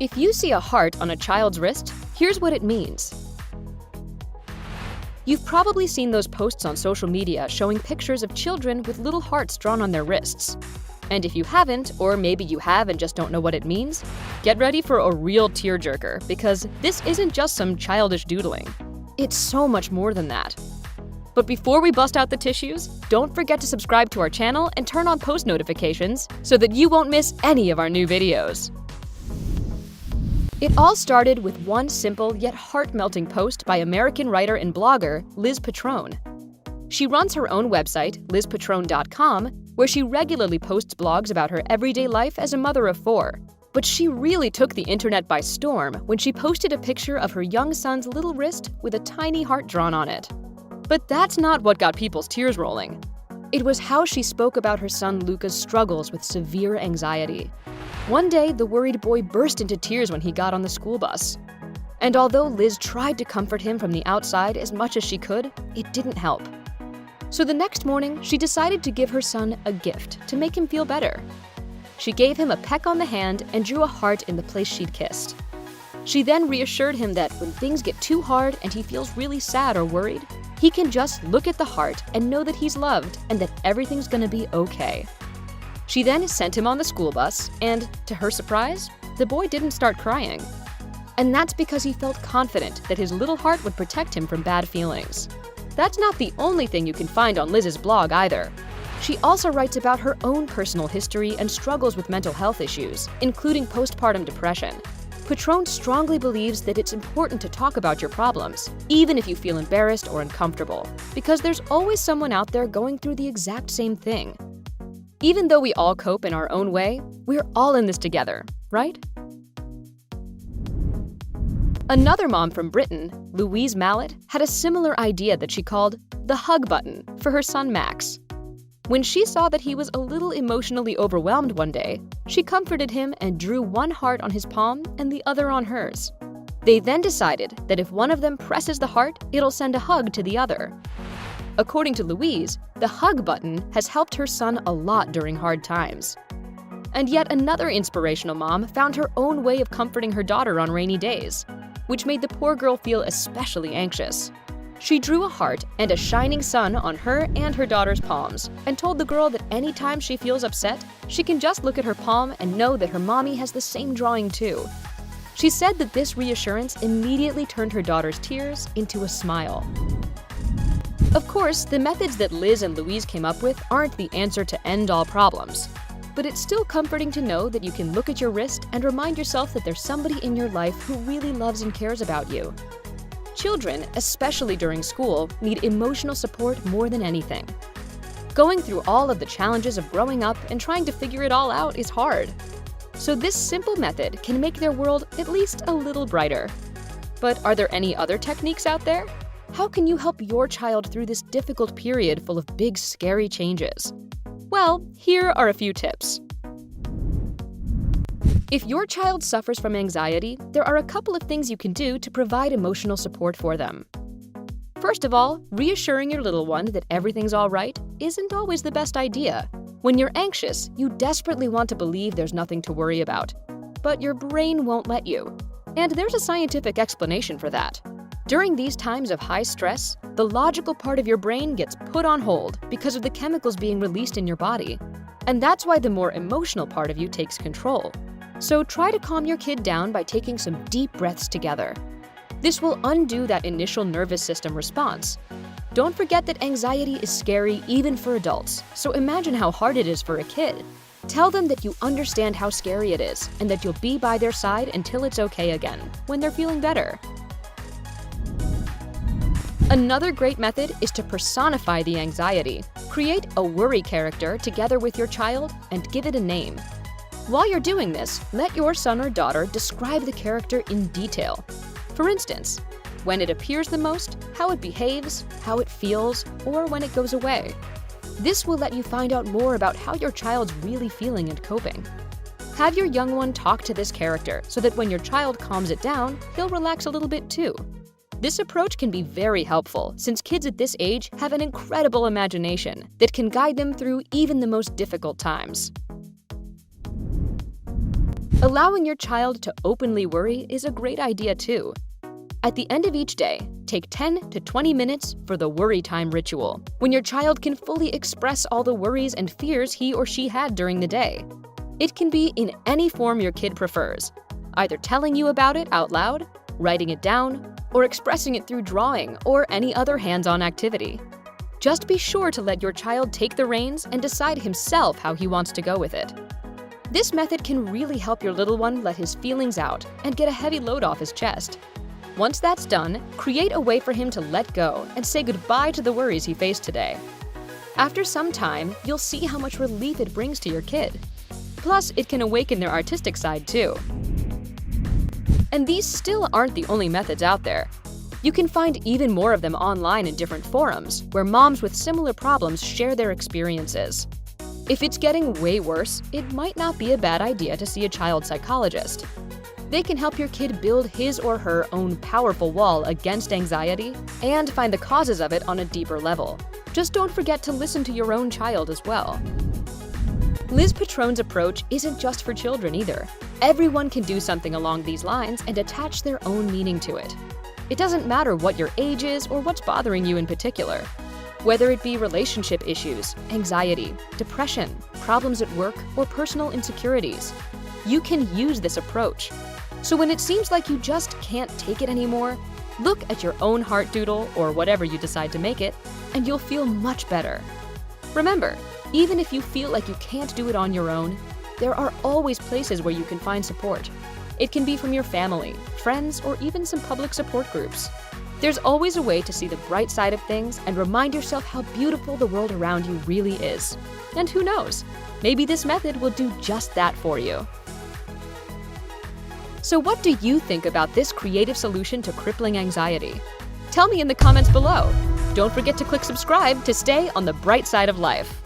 If you see a heart on a child's wrist, here's what it means. You've probably seen those posts on social media showing pictures of children with little hearts drawn on their wrists. And if you haven't, or maybe you have and just don't know what it means, get ready for a real tearjerker, because this isn't just some childish doodling. It's so much more than that. But before we bust out the tissues, don't forget to subscribe to our channel and turn on post notifications so that you won't miss any of our new videos. It all started with one simple yet heart-melting post by American writer and blogger Liz Petrone. She runs her own website, lizpetrone.com, where she regularly posts blogs about her everyday life as a mother of 4. But she really took the internet by storm when she posted a picture of her young son's little wrist with a tiny heart drawn on it. But that's not what got people's tears rolling. It was how she spoke about her son Luca's struggles with severe anxiety. One day, the worried boy burst into tears when he got on the school bus. And although Liz tried to comfort him from the outside as much as she could, it didn't help. So the next morning, she decided to give her son a gift to make him feel better. She gave him a peck on the hand and drew a heart in the place she'd kissed. She then reassured him that when things get too hard and he feels really sad or worried, he can just look at the heart and know that he's loved and that everything's gonna be okay. She then sent him on the school bus, and to her surprise, the boy didn't start crying. And that's because he felt confident that his little heart would protect him from bad feelings. That's not the only thing you can find on Liz's blog either. She also writes about her own personal history and struggles with mental health issues, including postpartum depression. Petrone strongly believes that it's important to talk about your problems, even if you feel embarrassed or uncomfortable, because there's always someone out there going through the exact same thing. Even though we all cope in our own way, we're all in this together, right? Another mom from Britain, Louise Mallet, had a similar idea that she called the hug button for her son Max. When she saw that he was a little emotionally overwhelmed one day, she comforted him and drew one heart on his palm and the other on hers. They then decided that if one of them presses the heart, it'll send a hug to the other. According to Louise, the hug button has helped her son a lot during hard times. And yet another inspirational mom found her own way of comforting her daughter on rainy days, which made the poor girl feel especially anxious. She drew a heart and a shining sun on her and her daughter's palms and told the girl that anytime she feels upset, she can just look at her palm and know that her mommy has the same drawing too. She said that this reassurance immediately turned her daughter's tears into a smile. Of course, the methods that Liz and Louise came up with aren't the answer to end all problems. But it's still comforting to know that you can look at your wrist and remind yourself that there's somebody in your life who really loves and cares about you. Children, especially during school, need emotional support more than anything. Going through all of the challenges of growing up and trying to figure it all out is hard. So this simple method can make their world at least a little brighter. But are there any other techniques out there? How can you help your child through this difficult period full of big, scary changes? Well, here are a few tips. If your child suffers from anxiety, there are a couple of things you can do to provide emotional support for them. First of all, reassuring your little one that everything's all right isn't always the best idea. When you're anxious, you desperately want to believe there's nothing to worry about, but your brain won't let you. And there's a scientific explanation for that. During these times of high stress, the logical part of your brain gets put on hold because of the chemicals being released in your body. And that's why the more emotional part of you takes control. So try to calm your kid down by taking some deep breaths together. This will undo that initial nervous system response. Don't forget that anxiety is scary even for adults, so imagine how hard it is for a kid. Tell them that you understand how scary it is and that you'll be by their side until it's okay again, when they're feeling better. Another great method is to personify the anxiety. Create a worry character together with your child and give it a name. While you're doing this, let your son or daughter describe the character in detail. For instance, when it appears the most, how it behaves, how it feels, or when it goes away. This will let you find out more about how your child's really feeling and coping. Have your young one talk to this character so that when your child calms it down, he'll relax a little bit too. This approach can be very helpful since kids at this age have an incredible imagination that can guide them through even the most difficult times. Allowing your child to openly worry is a great idea too. At the end of each day, take 10 to 20 minutes for the worry time ritual, when your child can fully express all the worries and fears he or she had during the day. It can be in any form your kid prefers, either telling you about it out loud, writing it down, or expressing it through drawing or any other hands-on activity. Just be sure to let your child take the reins and decide himself how he wants to go with it. This method can really help your little one let his feelings out and get a heavy load off his chest. Once that's done, create a way for him to let go and say goodbye to the worries he faced today. After some time, you'll see how much relief it brings to your kid. Plus, it can awaken their artistic side too. And these still aren't the only methods out there. You can find even more of them online in different forums, where moms with similar problems share their experiences. If it's getting way worse, it might not be a bad idea to see a child psychologist. They can help your kid build his or her own powerful wall against anxiety and find the causes of it on a deeper level. Just don't forget to listen to your own child as well. Liz Patrone's approach isn't just for children either. Everyone can do something along these lines and attach their own meaning to it. It doesn't matter what your age is or what's bothering you in particular. Whether it be relationship issues, anxiety, depression, problems at work, or personal insecurities, you can use this approach. So when it seems like you just can't take it anymore, look at your own heart doodle or whatever you decide to make it, and you'll feel much better. Remember, even if you feel like you can't do it on your own, there are always places where you can find support. It can be from your family, friends, or even some public support groups. There's always a way to see the bright side of things and remind yourself how beautiful the world around you really is. And who knows, maybe this method will do just that for you. So what do you think about this creative solution to crippling anxiety? Tell me in the comments below. Don't forget to click subscribe to stay on the bright side of life.